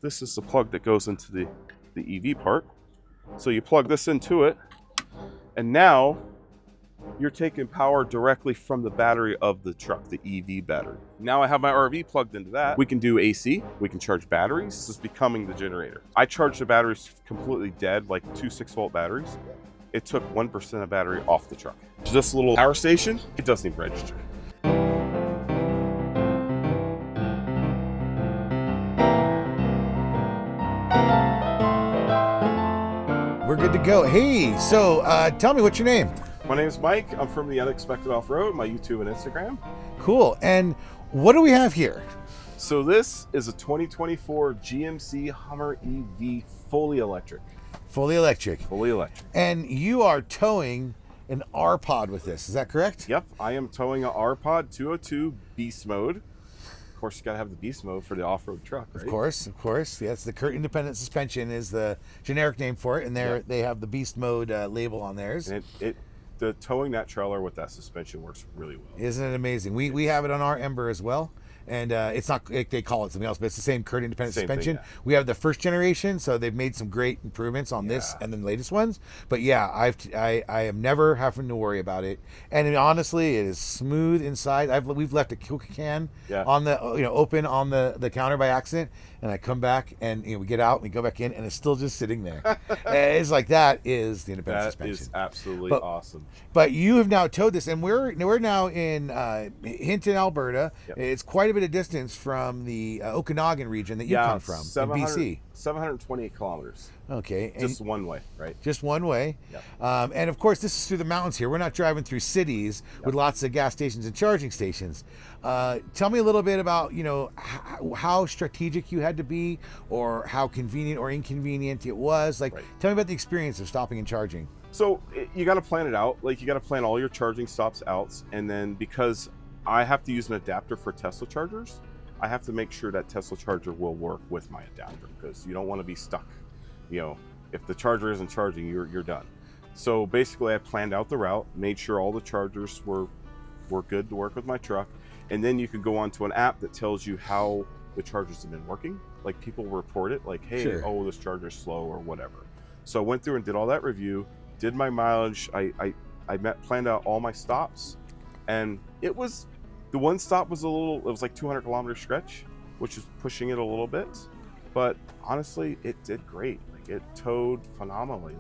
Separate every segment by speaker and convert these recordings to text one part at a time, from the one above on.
Speaker 1: this is the plug that goes into the EV part. So you plug this into it, and now you're taking power directly from the battery of the truck, the EV battery. Now I have my RV plugged into that. We can do AC, we can charge batteries. This is becoming the generator. I charged the batteries completely dead, like 2 6-volt batteries. It took 1% of battery off the truck. This little power station, it doesn't even register.
Speaker 2: We're good to go. Hey, so tell me, what's your name?
Speaker 1: My name is Mike. I'm from The Unexpected Off-Road, my YouTube and Instagram.
Speaker 2: Cool. And what do we have here?
Speaker 1: So this is a 2024 GMC Hummer EV, fully electric.
Speaker 2: Fully electric.
Speaker 1: Fully electric.
Speaker 2: And you are towing an R-Pod with this, is that correct?
Speaker 1: Yep, I am towing an R-Pod 202 Beast Mode. Of course, you gotta have the Beast Mode for the off-road truck, right?
Speaker 2: Of course. Yes, the Kurt Independent Suspension is the generic name for it, and they have the Beast Mode label on theirs.
Speaker 1: And the towing that trailer with that suspension works really well.
Speaker 2: Isn't it amazing? We have it on our Ember as well. And it's not, they call it something else, but it's the same Kurt Independent Suspension.
Speaker 1: Thing, yeah.
Speaker 2: We have the first generation, so they've made some great improvements on this and then the latest ones. But yeah, I am never having to worry about it. And honestly, it is smooth inside. We've left a Coke can on the open on the counter by accident, and I come back and we get out and we go back in, and it's still just sitting there. It's like that is the independent suspension.
Speaker 1: That is absolutely awesome.
Speaker 2: But you have now towed this, and we're now in Hinton, Alberta. Yep. It's quite a bit of distance from the Okanagan region that you come from, in BC.
Speaker 1: 728 kilometers.
Speaker 2: Okay.
Speaker 1: Just one way, right?
Speaker 2: Just one way.
Speaker 1: Yep.
Speaker 2: And of course, this is through the mountains here. We're not driving through cities with lots of gas stations and charging stations. Tell me a little bit about, how strategic you had to be, or how convenient or inconvenient it was. Tell me about the experience of stopping and charging.
Speaker 1: So you got to plan it out. You got to plan all your charging stops out. And then because I have to use an adapter for Tesla chargers, I have to make sure that Tesla charger will work with my adapter, because you don't want to be stuck. If the charger isn't charging, you're done. So basically I planned out the route, made sure all the chargers were good to work with my truck. And then you can go onto an app that tells you how the chargers have been working. People report it, hey, this charger's slow or whatever. So I went through and did all that review, did my mileage. I planned out all my stops, and it was, the one stop was it was like 200 kilometer stretch, which is pushing it a little bit, but honestly, it did great. It towed phenomenally.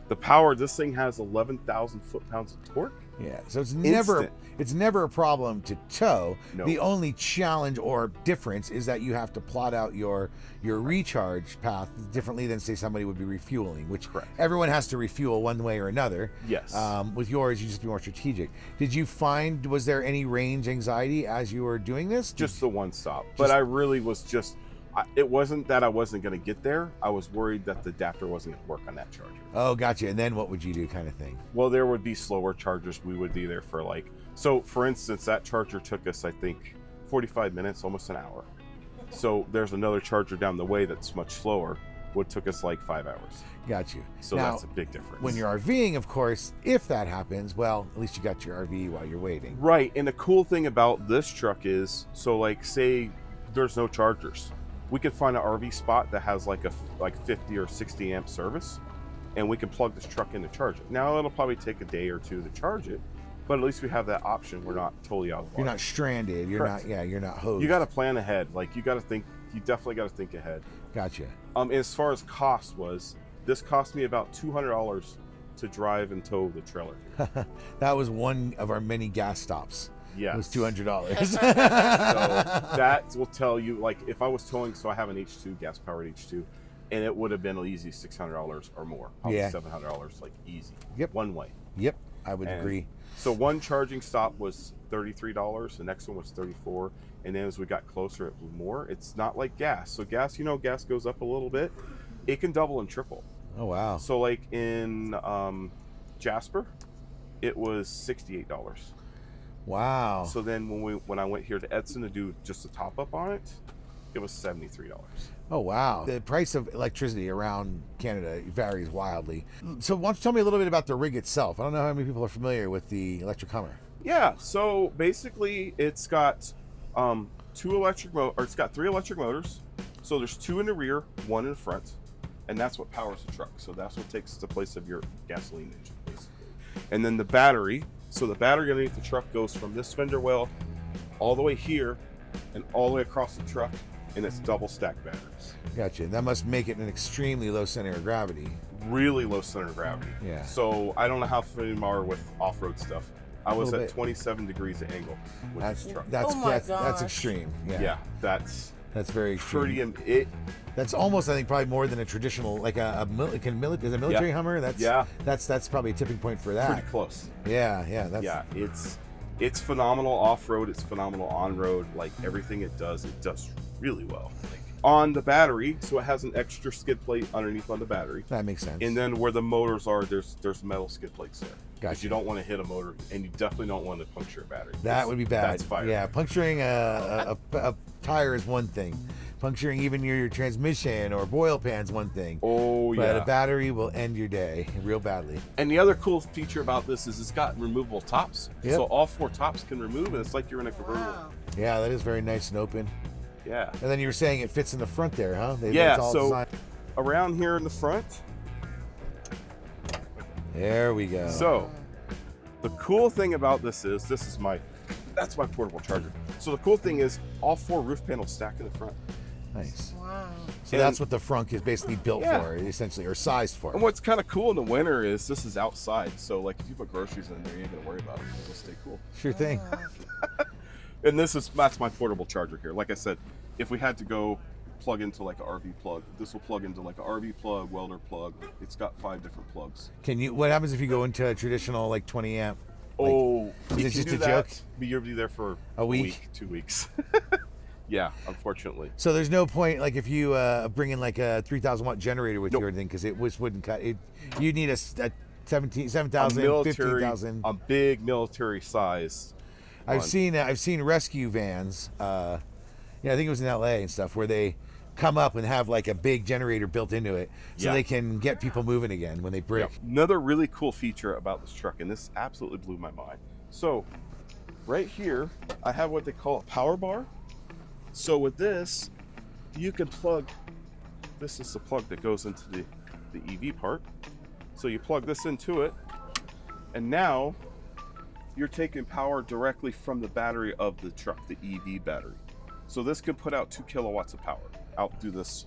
Speaker 1: The power, this thing has 11,000 foot-pounds of torque.
Speaker 2: Yeah, so it's never a problem to tow.
Speaker 1: No.
Speaker 2: The only challenge or difference is that you have to plot out your recharge path differently than, say, somebody would be refueling, which everyone has to refuel one way or another.
Speaker 1: Yes.
Speaker 2: With yours, you just be more strategic. Did you find, was there any range anxiety as you were doing this?
Speaker 1: Just the one stop. But I really was it wasn't that I wasn't going to get there. I was worried that the adapter wasn't going to work on that charger.
Speaker 2: Oh, gotcha. And then what would you do, kind of thing?
Speaker 1: Well, there would be slower chargers. We would be there for so for instance, that charger took us, I think, 45 minutes, almost an hour. So there's another charger down the way that's much slower, would took us 5 hours.
Speaker 2: Got you.
Speaker 1: So
Speaker 2: now,
Speaker 1: that's a big difference.
Speaker 2: When you're RVing, of course, if that happens, well, at least you got your RV while you're waiting.
Speaker 1: Right. And the cool thing about this truck is, say there's no chargers. We could find an RV spot that has a 50 or 60 amp service, and we can plug this truck in to charge it. Now it'll probably take a day or two to charge it, but at least we have that option. We're not totally out of the water.
Speaker 2: You're not stranded. You're not hosed.
Speaker 1: You got to plan ahead. You got to think. You definitely got to think ahead.
Speaker 2: Gotcha.
Speaker 1: As far as cost this cost me about $200 to drive and tow the trailer.
Speaker 2: That was one of our many gas stops.
Speaker 1: Yeah,
Speaker 2: it was $200.
Speaker 1: So that will tell you, if I was towing, so I have an H2, gas powered H2, and it would have been an easy $600 or more, probably $700, easy. Yep. One way.
Speaker 2: Yep, I would agree.
Speaker 1: So one charging stop was $33, the next one was $34, and then as we got closer, it was more. It's not like gas. So gas, gas goes up a little bit. It can double and triple.
Speaker 2: Oh wow.
Speaker 1: So in Jasper, it was $68.
Speaker 2: Wow.
Speaker 1: So then when I went here to Edson to do just a top up on it, it was $73.
Speaker 2: Oh wow. The price of electricity around Canada varies wildly. So why don't you tell me a little bit about the rig itself? I don't know how many people are familiar with the electric Hummer.
Speaker 1: Yeah, so basically it's got it's got 3 electric motors. So there's 2 in the rear, 1 in the front, and that's what powers the truck. So that's what takes the place of your gasoline engine, basically. And then the battery. So the battery underneath the truck goes from this fender well all the way here and all the way across the truck, and it's double stack batteries.
Speaker 2: Gotcha. That must make it an extremely low center of gravity.
Speaker 1: Really low center of gravity.
Speaker 2: Yeah.
Speaker 1: So I don't know how familiar you are with off-road stuff. I was at
Speaker 2: bit.
Speaker 1: 27 degrees of angle with this truck.
Speaker 2: That's extreme.
Speaker 1: Yeah, that's
Speaker 2: very extreme.
Speaker 1: pretty.
Speaker 2: That's almost, I think, probably more than a traditional, like a military Hummer. That's probably a tipping point for that.
Speaker 1: Pretty close.
Speaker 2: Yeah.
Speaker 1: It's phenomenal off-road. It's phenomenal on-road. Like everything it does really well. Like, on the battery, so it has an extra skid plate underneath on the battery.
Speaker 2: That makes sense.
Speaker 1: And then where the motors are, there's metal skid plates there.
Speaker 2: Gotcha.
Speaker 1: You don't want to hit a motor, and you definitely don't want to puncture a battery.
Speaker 2: That would be bad.
Speaker 1: That's fire.
Speaker 2: Yeah, puncturing a tire is one thing. Puncturing even your transmission or oil pan's one thing.
Speaker 1: Oh, yeah.
Speaker 2: But a battery will end your day real badly.
Speaker 1: And the other cool feature about this is it's got removable tops.
Speaker 2: Yep.
Speaker 1: So all 4 tops can remove, and it's like you're in a convertible.
Speaker 3: Wow.
Speaker 2: Yeah, that is very nice and open.
Speaker 1: Yeah.
Speaker 2: And then you were saying it fits in the front there, huh?
Speaker 1: Yeah,
Speaker 2: it's all
Speaker 1: so
Speaker 2: designed.
Speaker 1: around here in the front.
Speaker 2: There we go.
Speaker 1: So the cool thing about this is that's my portable charger. So the cool thing is all 4 roof panels stack in the front.
Speaker 2: Nice.
Speaker 3: Wow.
Speaker 2: So that's what the front is basically built for, essentially, or sized for.
Speaker 1: And what's kind of cool in the winter is this is outside. So like if you put groceries in there, you ain't gonna worry about it. It'll stay cool.
Speaker 2: Sure thing.
Speaker 1: And that's my portable charger here. Like I said, if we had to go plug into like an RV plug, this will plug into like an RV plug, welder plug. It's got 5 different plugs.
Speaker 2: What happens if you go into a traditional like 20 amp? Is it just a joke?
Speaker 1: You'll be there for
Speaker 2: a week?
Speaker 1: 2 weeks. Yeah, unfortunately.
Speaker 2: So there's no point, like if you bring in like a 3,000 watt generator with you or anything, because it wouldn't cut it. You need a 7,000, 15,000.
Speaker 1: A big military size.
Speaker 2: I've seen rescue vans. I think it was in LA and stuff, where they come up and have like a big generator built into it, so they can get people moving again when they break.
Speaker 1: Yeah. Another really cool feature about this truck, and this absolutely blew my mind. So, right here, I have what they call a power bar. So with this, you can plug. This is the plug that goes into the EV part. So you plug this into it, and now you're taking power directly from the battery of the truck, the EV battery. So this could put out 2 kilowatts of power out through this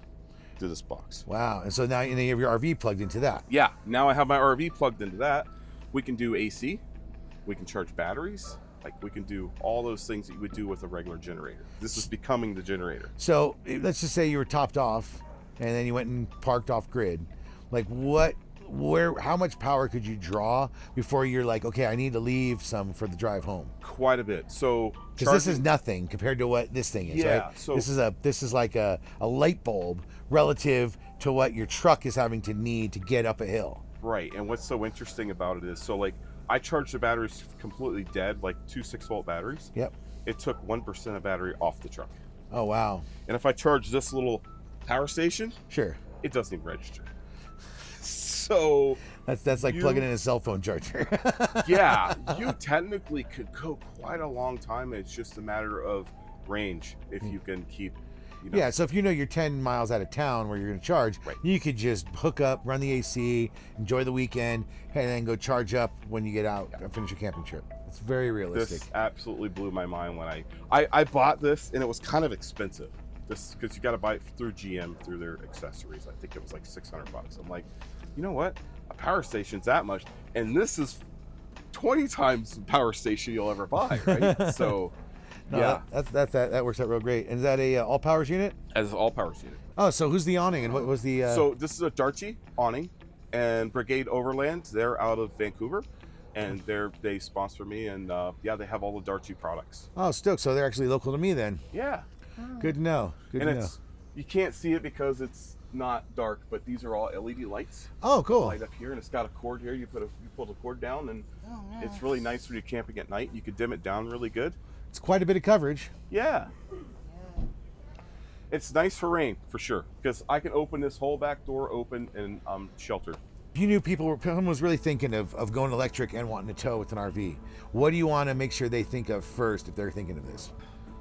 Speaker 1: box.
Speaker 2: Wow! And so now you have your RV plugged into that.
Speaker 1: Yeah. Now I have my RV plugged into that. We can do AC. We can charge batteries. Like we can do all those things that you would do with a regular generator. This is becoming the generator.
Speaker 2: So let's just say you were topped off, and then you went and parked off grid. Like how much power could you draw before you're like, okay, I need to leave some for the drive home?
Speaker 1: Quite a bit. So
Speaker 2: because this is nothing compared to what this thing is, right?
Speaker 1: So
Speaker 2: this is like a light bulb relative to what your truck is having to need to get up a hill.
Speaker 1: Right. And what's so interesting about it is, so like I charged the batteries completely dead, like 2 6-volt batteries.
Speaker 2: Yep.
Speaker 1: It took 1% of battery off the truck.
Speaker 2: Oh wow.
Speaker 1: And if I charge this little power station,
Speaker 2: sure,
Speaker 1: it doesn't even register. So
Speaker 2: that's like plugging in a cell phone charger.
Speaker 1: Yeah, you technically could go quite a long time. It's just a matter of range if you can keep.
Speaker 2: Yeah, so if you know you're 10 miles out of town where you're going to charge, you could just hook up, run the AC, enjoy the weekend, and then go charge up when you get out and finish your camping trip. It's very realistic.
Speaker 1: This absolutely blew my mind when I bought this, and it was kind of expensive. This because you got to buy it through GM through their accessories. I think it was like $600. I'm like, you know what? A power station's that much, and this is 20 times the power station you'll ever buy, right? So.
Speaker 2: No,
Speaker 1: yeah,
Speaker 2: that works out real great. And is that a all powers unit?
Speaker 1: As an all powers unit.
Speaker 2: Oh, so who's the awning and what was the?
Speaker 1: So this is a Darchie awning, and Brigade Overland. They're out of Vancouver, and they sponsor me, and they have all the Darchie products.
Speaker 2: Oh, stoked. So they're actually local to me then.
Speaker 1: Yeah.
Speaker 2: Good to know. Good to know.
Speaker 1: You can't see it because it's not dark, but these are all LED lights.
Speaker 2: Oh, cool.
Speaker 1: Light up here, and it's got a cord here. You pull the cord down, and it's really nice when you're camping at night. You can dim it down really good.
Speaker 2: It's quite a bit of coverage.
Speaker 1: Yeah. It's nice for rain, for sure, because I can open this whole back door open and I'm sheltered.
Speaker 2: If you knew someone was really thinking of going electric and wanting to tow with an RV, what do you want to make sure they think of first if they're thinking of this?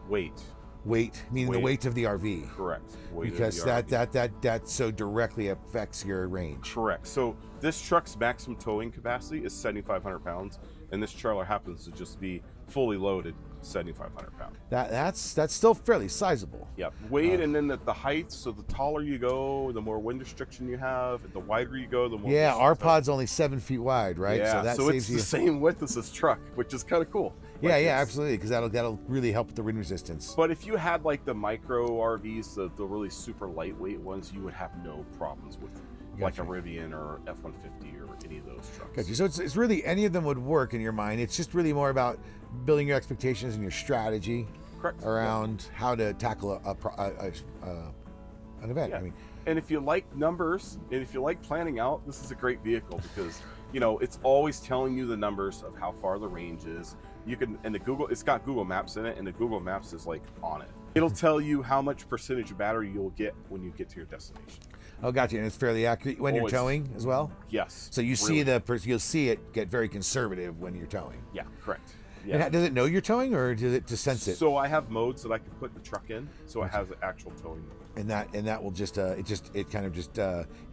Speaker 1: Weight.
Speaker 2: Weight, meaning the weight of the RV.
Speaker 1: Correct. Weight
Speaker 2: because
Speaker 1: of the RV.
Speaker 2: that so directly affects your range.
Speaker 1: Correct. So this truck's maximum towing capacity is 7,500 pounds, and this trailer happens to just be fully loaded 7,500 pounds.
Speaker 2: That's still fairly sizable.
Speaker 1: Yep. Weight, and then the height. So the taller you go, the more wind restriction you have. The wider you go, the more.
Speaker 2: Yeah, our pod's only 7 feet wide, right?
Speaker 1: Yeah.
Speaker 2: So that
Speaker 1: so
Speaker 2: saves
Speaker 1: it's
Speaker 2: you.
Speaker 1: the same width as this truck, which is kind of cool.
Speaker 2: Yeah, absolutely, because that'll really help with the wind resistance.
Speaker 1: But if you had like the micro RVs, the really super lightweight ones, you would have no problems with like a RVing or F-150 or any of those trucks.
Speaker 2: Gotcha. So it's really any of them would work in your mind. It's just really more about building your expectations and your strategy around how to tackle an event.
Speaker 1: Yeah.
Speaker 2: I mean,
Speaker 1: and if you like numbers and if you like planning out, this is a great vehicle because it's always telling you the numbers of how far the range is. You can, and it's got Google Maps in it, and the Google Maps is like on it. It'll tell you how much percentage of battery you'll get when you get to your destination.
Speaker 2: Oh, gotcha. And it's fairly accurate when you're towing as well?
Speaker 1: Yes.
Speaker 2: So you'll see it get very conservative when you're towing.
Speaker 1: Yeah, correct. Yeah.
Speaker 2: And does it know you're towing, or does it just sense it?
Speaker 1: So I have modes that I can put the truck in, so it has an actual towing mode.
Speaker 2: And that will just it kind of just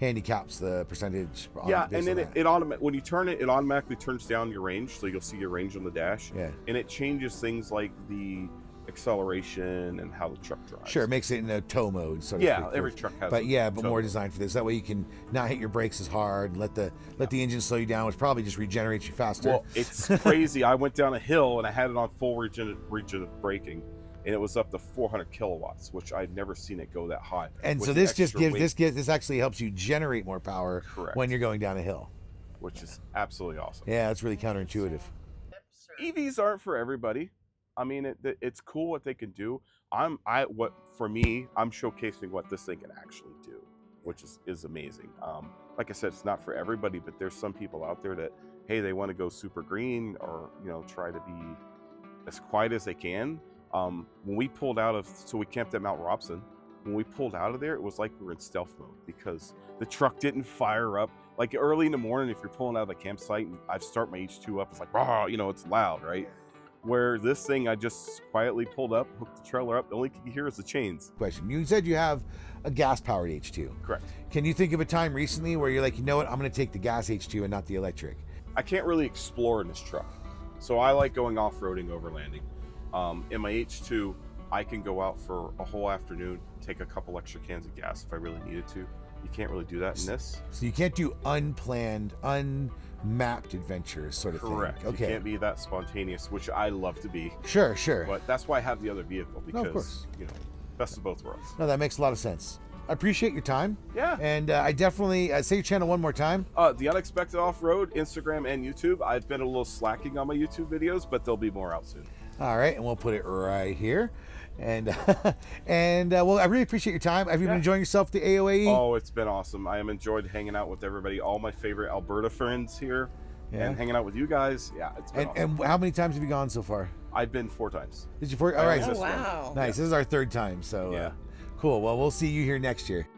Speaker 2: handicaps the percentage.
Speaker 1: Yeah, and then it when you turn it, it automatically turns down your range, so you'll see your range on the dash.
Speaker 2: Yeah.
Speaker 1: And it changes things like the acceleration and how the truck drives.
Speaker 2: Sure, it makes it in a tow mode. So to speak,
Speaker 1: every truck has.
Speaker 2: But more designed for this. That way you can not hit your brakes as hard and let the engine slow you down, which probably just regenerates you faster.
Speaker 1: Well, it's crazy. I went down a hill and I had it on full regenerative braking, and it was up to 400 kilowatts, which I'd never seen it go that high.
Speaker 2: And so this just this actually helps you generate more power when you're going down a hill,
Speaker 1: which is absolutely awesome.
Speaker 2: Yeah, it's really counterintuitive.
Speaker 1: EVs aren't for everybody. I mean, it's cool what they can do. I'm showcasing what this thing can actually do, which is amazing. Like I said, it's not for everybody, but there's some people out there that, hey, they want to go super green or try to be as quiet as they can. When we pulled out so we camped at Mount Robson. When we pulled out of there, it was like we were in stealth mode because the truck didn't fire up. Like early in the morning, if you're pulling out of the campsite and I start my H2 up, it's like, rah, it's loud, right? Where this thing, I just quietly pulled up, hooked the trailer up. The only thing you hear is the chains.
Speaker 2: Question. You said you have a gas-powered H2.
Speaker 1: Correct.
Speaker 2: Can you think of a time recently where you're like, you know what, I'm going to take the gas H2 and not the electric?
Speaker 1: I can't really explore in this truck. So I like going off-roading, overlanding. In my H2, I can go out for a whole afternoon, take a couple extra cans of gas if I really needed to. You can't really do that in this.
Speaker 2: So you can't do unplanned, unmapped adventures sort of
Speaker 1: Correct.
Speaker 2: thing. Okay.
Speaker 1: You can't be that spontaneous, which I love to be.
Speaker 2: Sure.
Speaker 1: But that's why I have the other vehicle because,
Speaker 2: of course.
Speaker 1: Best of both worlds.
Speaker 2: No, that makes a lot of sense. I appreciate your time.
Speaker 1: Yeah.
Speaker 2: And I definitely, say your channel one more time.
Speaker 1: The Unexpected Off-Road, Instagram and YouTube. I've been a little slacking on my YouTube videos, but there'll be more out soon.
Speaker 2: All right, and we'll put it right here. And well, I really appreciate your time. Have you been enjoying yourself the AOAE?
Speaker 1: Oh, it's been awesome. I am enjoyed hanging out with everybody, all my favorite Alberta friends here, and hanging out with you guys. Yeah, it's been awesome.
Speaker 2: And how many times have you gone so far?
Speaker 1: I've been 4 times.
Speaker 2: Did you 4? All right.
Speaker 3: Oh, wow.
Speaker 2: Nice. This is our 3rd time. So
Speaker 1: yeah.
Speaker 2: Cool. Well, we'll see you here next year.